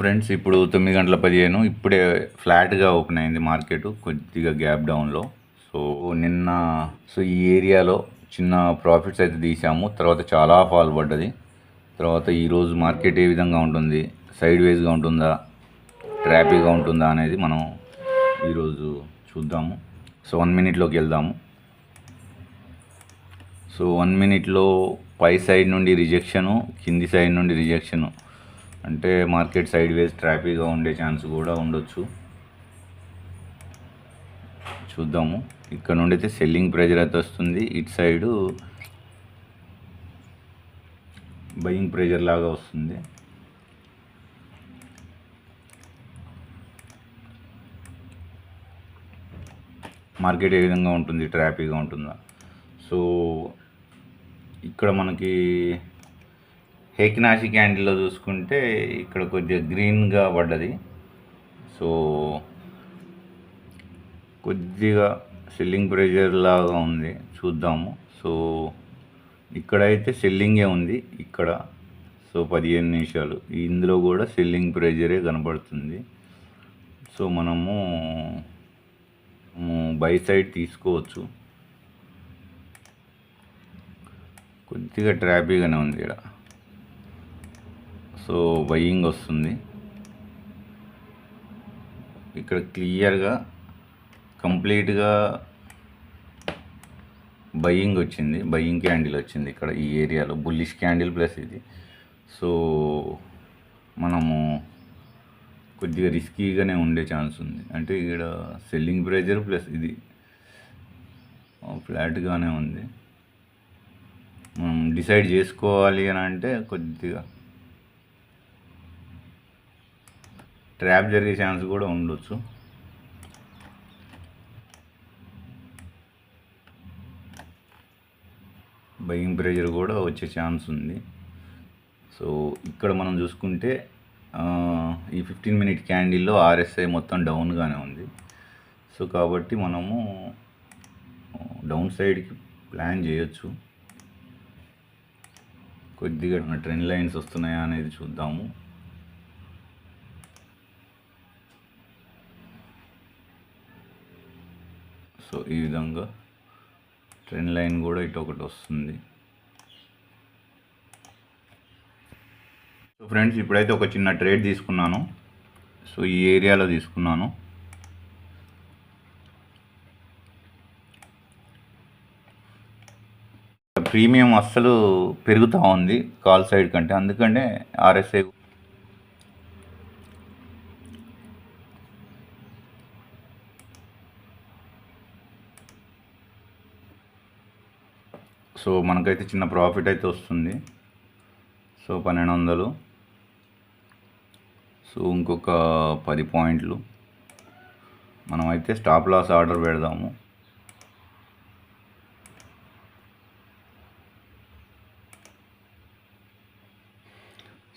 Friends ఇప్పుడు 9:15 ఇప్పుడే ఫ్లాట్గా ఓపెన్ అయింది మార్కెట్, కొద్దిగా గ్యాప్ డౌన్లో. సో నిన్న ఈ ఏరియాలో చిన్న ప్రాఫిట్స్ అయితే తీసాము. తర్వాత చాలా ఫాల్ పడ్డది. తర్వాత ఈరోజు మార్కెట్ ఏ విధంగా ఉంటుంది, సైడ్ వేస్గా ఉంటుందా, ట్రాఫీగా ఉంటుందా అనేది మనం ఈరోజు చూద్దాము. సో 1 మినిట్లోకి వెళ్దాము. సో 1 మినిట్లో పై సైడ్ నుండి రిజెక్షను, కింది సైడ్ నుండి రిజెక్షను, అంటే మార్కెట్ సైడ్ వేస్ ట్రాఫీగా ఉండే ఛాన్స్ కూడా ఉండొచ్చు. చూద్దాము. ఇక్కడ నుండి అయితే సెల్లింగ్ ప్రెజర్ అయితే వస్తుంది, ఇటు సైడు బయింగ్ ప్రెజర్ లాగా వస్తుంది. మార్కెట్ ఏ విధంగా ఉంటుంది, ట్రాఫీగా ఉంటుందా. సో ఇక్కడ మనకి హేకినాషి క్యాండిల్లో చూసుకుంటే ఇక్కడ కొద్దిగా గ్రీన్గా పడ్డది. సో కొద్దిగా సెల్లింగ్ ప్రెజర్ లాగా ఉంది, చూద్దాము. సో ఇక్కడైతే సెల్లింగే ఉంది ఇక్కడ. సో 15 నిమిషాలు ఇందులో కూడా సెల్లింగ్ ప్రెజరే కనబడుతుంది. సో మనము బై సైడ్ తీసుకోవచ్చు. కొద్దిగా ట్రాఫీగానే ఉంది ఇక్కడ. సో బయింగ్ వస్తుంది ఇక్కడ క్లియర్గా, కంప్లీట్గా బయింగ్ వచ్చింది, బయింగ్ క్యాండిల్ వచ్చింది ఇక్కడ ఈ ఏరియాలో, బుల్లిష్ క్యాండిల్ ప్లస్ ఇది. సో మనము కొద్దిగా రిస్కీగానే ఉండే ఛాన్స్ ఉంది. అంటే ఇక్కడ సెల్లింగ్ ప్రెజర్ ప్లస్ ఇది ఫ్లాట్గానే ఉంది. మనం డిసైడ్ చేసుకోవాలి అని అంటే కొద్దిగా ట్రాప్ జరిగే ఛాన్స్ కూడా ఉండొచ్చు. బయింగ్ ప్రెజర్ కూడా వచ్చే ఛాన్స్ ఉంది. సో ఇక్కడ మనం చూసుకుంటే ఈ 15 మినిట్ క్యాండిల్లో ఆర్ఎస్ఐ మొత్తం డౌన్గానే ఉంది. సో కాబట్టి మనము డౌన్ సైడ్కి ప్లాన్ చేయొచ్చు. కొద్దిగా ట్రెండ్ లైన్స్ వస్తున్నాయా అనేది చూద్దాము. సో ఈ విధంగా ట్రెండ్ లైన్ కూడా ఇటు ఒకటి వస్తుంది. సో ఫ్రెండ్స్ ఇప్పుడైతే ఒక చిన్న ట్రేడ్ తీసుకున్నాను. సో ఈ ఏరియాలో తీసుకున్నాను. ప్రీమియం అస్సలు పెరుగుతూ ఉంది కాల్ సైడ్ కంటే, అందుకనే ఆర్ఎస్ఐ సో మనకైతే చిన్న ప్రాఫిట్ అయితే వస్తుంది. సో 1200. సో ఇంకొక 10 పాయింట్లు మనమైతే స్టాప్ లాస్ ఆర్డర్ పెడదాము.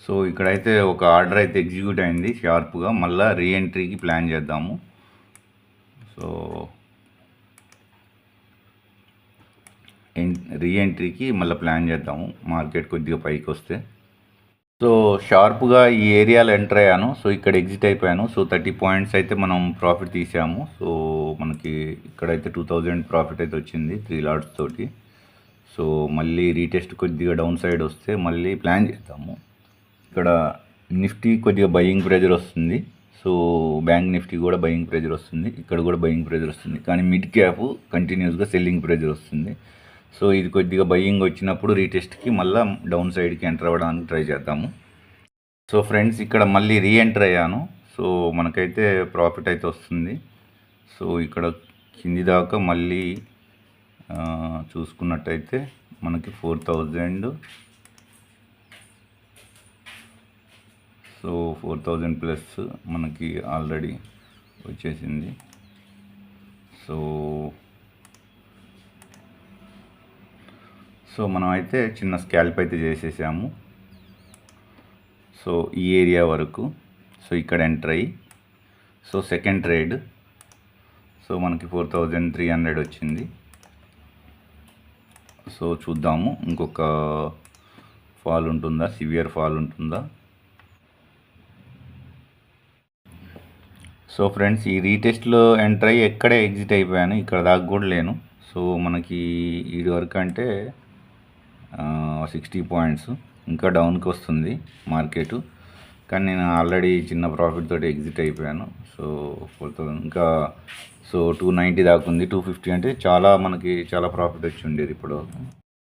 సో ఇక్కడైతే ఒక ఆర్డర్ అయితే ఎగ్జిక్యూట్ అయింది షార్ప్గా. మళ్ళీ రీఎంట్రీకి ప్లాన్ చేద్దాము. సో రీఎంట్రీకి మళ్ళీ ప్లాన్ చేద్దాము మార్కెట్ కొద్దిగా పైకి వస్తే. సో షార్ప్గా ఈ ఏరియాలో ఎంటర్ అయ్యాను. సో ఇక్కడ ఎగ్జిట్ అయిపోయాను. సో 30 పాయింట్స్ అయితే మనం ప్రాఫిట్ తీసాము. సో మనకి ఇక్కడైతే 2000 ప్రాఫిట్ అయితే వచ్చింది 3 లాట్స్ తోటి. సో మళ్ళీ రీటెస్ట్ కొద్దిగా డౌన్ సైడ్ వస్తే మళ్ళీ ప్లాన్ చేద్దాము. ఇక్కడ నిఫ్టీ కొద్దిగా బయింగ్ ప్రెజర్ వస్తుంది. సో బ్యాంక్ నిఫ్టీ కూడా బయింగ్ ప్రెజర్ వస్తుంది, ఇక్కడ కూడా బయింగ్ ప్రెజర్ వస్తుంది. కానీ మిడ్ క్యాప్ కంటిన్యూస్గా సెల్లింగ్ ప్రెజర్ వస్తుంది. సో ఇది కొద్దిగా బయింగ్ వచ్చినప్పుడు రీటెస్ట్కి మళ్ళీ డౌన్ సైడ్కి ఎంటర్ అవ్వడానికి ట్రై చేద్దాము. సో ఫ్రెండ్స్ ఇక్కడ మళ్ళీ రీఎంటర్ అయ్యాను. సో మనకైతే ప్రాఫిట్ అయితే వస్తుంది. సో ఇక్కడ కింది దాకా మళ్ళీ చూసుకున్నట్టయితే మనకి 4000, సో 4000 ప్లస్ మనకి ఆల్రెడీ వచ్చేసింది. సో మనం అయితే చిన్న స్కాల్ప్ అయితే చేసేసాము. సో ఈ ఏరియా వరకు. సో ఇక్కడ ఎంటర్ అయ్యి సో సెకండ్ ట్రేడ్ సో మనకి 4300 వచ్చింది. సో చూద్దాము ఇంకొక ఫాల్ ఉంటుందా, సివియర్ ఫాల్ ఉంటుందా. సో ఫ్రెండ్స్, ఈ రీటెస్ట్లో ఎంటర్ అయ్యి ఎక్కడే ఎగ్జిట్ అయిపోయాను, ఇక్కడ దాకా కూడా లేను. సో మనకి ఇది వరకు అంటే 60 పాయింట్స్ ఇంకా డౌన్కి వస్తుంది మార్కెట్. కానీ నేను ఆల్రెడీ చిన్న ప్రాఫిట్ తోటి ఎగ్జిట్ అయిపోయాను. సో 4000 ఇంకా, సో 290 దాకా ఉంది. 250 అంటే మనకి చాలా ప్రాఫిట్ వచ్చి ఉండేది. ఇప్పుడు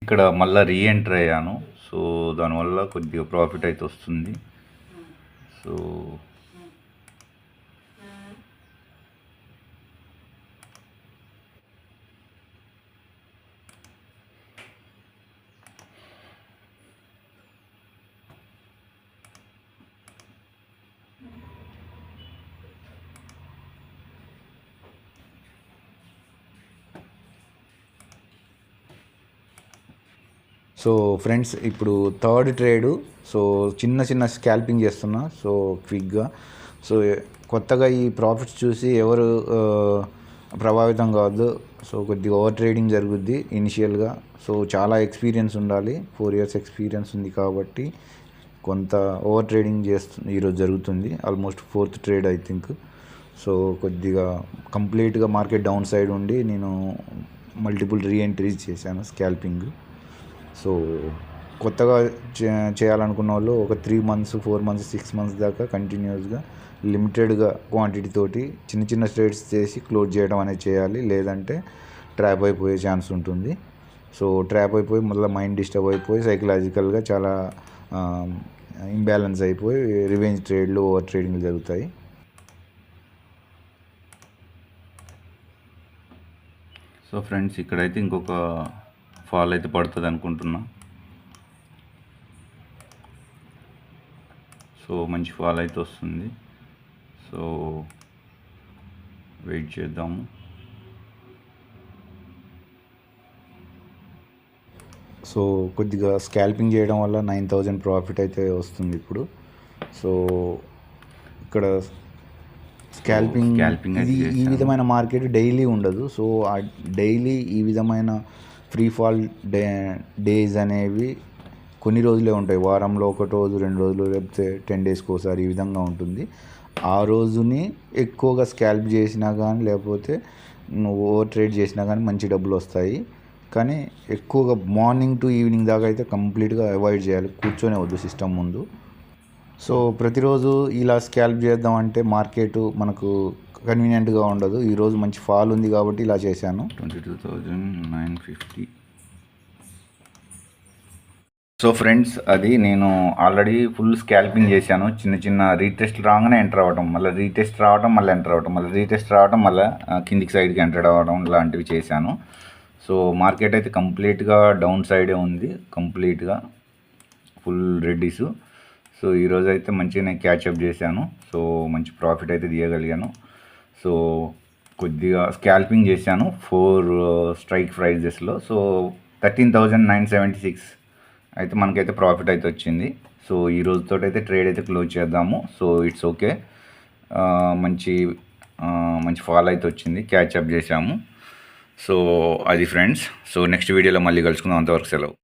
ఇక్కడ మళ్ళీ రీఎంటర్ అయ్యాను. సో దానివల్ల కొద్దిగా ప్రాఫిట్ అయితే వస్తుంది. సో సో ఫ్రెండ్స్, ఇప్పుడు థర్డ్ ట్రేడు. సో చిన్న స్కాల్పింగ్ చేస్తున్నా, సో క్విక్గా. సో కొత్తగా ఈ ప్రాఫిట్స్ చూసి ఎవరు ప్రభావితం కావద్దు. సో కొద్దిగా ఓవర్ ట్రేడింగ్ జరుగుద్ది ఇనిషియల్గా. సో చాలా ఎక్స్పీరియన్స్ ఉండాలి. 4 years ఎక్స్పీరియన్స్ ఉంది కాబట్టి కొంత ఓవర్ ట్రేడింగ్ ఈరోజు జరుగుతుంది. Almost 4th trade I think. So కొద్దిగా కంప్లీట్గా మార్కెట్ డౌన్ సైడ్ ఉండి నేను మల్టిపుల్ రీఎంట్రీస్ చేశాను స్కాల్పింగ్. సో కొత్తగా చేయాలనుకున్న వాళ్ళు ఒక 3 months, 4 months, 6 months దాకా కంటిన్యూస్గా లిమిటెడ్గా క్వాంటిటీ తోటి చిన్న ట్రేడ్స్ చేసి క్లోజ్ చేయడం అనేది చేయాలి. లేదంటే ట్రాప్ అయిపోయే ఛాన్స్ ఉంటుంది. సో ట్రాప్ అయిపోయి మళ్ళీ మైండ్ డిస్టర్బ్ అయిపోయి సైకలాజికల్గా చాలా ఇంబ్యాలెన్స్ అయిపోయి రివెంజ్ ట్రేడ్లు, ఓవర్ ట్రేడింగ్లు జరుగుతాయి. సో ఫ్రెండ్స్, ఇక్కడైతే ఇంకొక ఫాల్ అయితే పడుతుంది అనుకుంటున్నా. సో మంచి ఫాల్ అయితే వస్తుంది. సో వెయిట్ చేద్దాము. సో కొద్దిగా స్కాల్పింగ్ చేయడం వల్ల 9000 ప్రాఫిట్ అయితే వస్తుంది ఇప్పుడు. సో ఇక్కడ స్కాల్పింగ్ ఇది ఈ విధమైన మార్కెట్ డైలీ ఉండదు. సో ఆ డైలీ ఈ విధమైన ఫ్రీ ఫాల్ డేస్ అనేవి కొన్ని రోజులే ఉంటాయి. వారంలో 1 రోజు, 2 రోజులు, లేకపోతే 10 daysకి ఒకసారి ఈ విధంగా ఉంటుంది. ఆ రోజుని ఎక్కువగా స్కాల్ప్ చేసినా కానీ, లేకపోతే నువ్వు ఓవర్ ట్రేడ్ చేసినా కానీ మంచి డబ్బులు వస్తాయి. కానీ ఎక్కువగా మార్నింగ్ టు ఈవినింగ్ దాకా అయితే కంప్లీట్గా అవాయిడ్ చేయాలి. కూర్చొనే వద్దు సిస్టమ్ ముందు. సో ప్రతిరోజు ఇలా స్కాల్ప్ చేద్దాం అంటే మార్కెట్ మనకు కన్వీనియంట్గా ఉండదు. ఈరోజు మంచి ఫాల్ ఉంది కాబట్టి ఇలా చేశాను. 22,950. సో ఫ్రెండ్స్, అది నేను ఆల్రెడీ ఫుల్ స్కాల్పింగ్ చేశాను. చిన్న రీటెస్ట్ రాగానే ఎంటర్ అవ్వడం, మళ్ళీ రీటెస్ట్ రావడం, మళ్ళీ ఎంటర్ అవ్వడం, మళ్ళీ రీటెస్ట్ రావడం, మళ్ళీ కిందికి సైడ్కి ఎంటర్ అవ్వడం, లాంటివి చేశాను. సో మార్కెట్ అయితే కంప్లీట్గా డౌన్ సైడే ఉంది. కంప్లీట్గా ఫుల్ రెడ్డిస్. సో ఈరోజు అయితే మంచిగా నేను క్యాచ్అప్ చేశాను. సో మంచి ప్రాఫిట్ అయితే తీయగలిగాను. సో కొద్దిగా స్కాల్పింగ్ చేశాను 4 స్ట్రైక్ ప్రైజెస్లో. సో 13,976 అయితే మనకైతే ప్రాఫిట్ అయితే వచ్చింది. సో ఈ రోజుతో అయితే ట్రేడ్ అయితే క్లోజ్ చేద్దాము. So it's okay. మంచి ఫాల్ అయితే వచ్చింది, క్యాచ్అప్ చేశాము. సో అది ఫ్రెండ్స్. సో నెక్స్ట్ వీడియోలో మళ్ళీ కలుసుకుందాం. అంతవరకు సెలవు.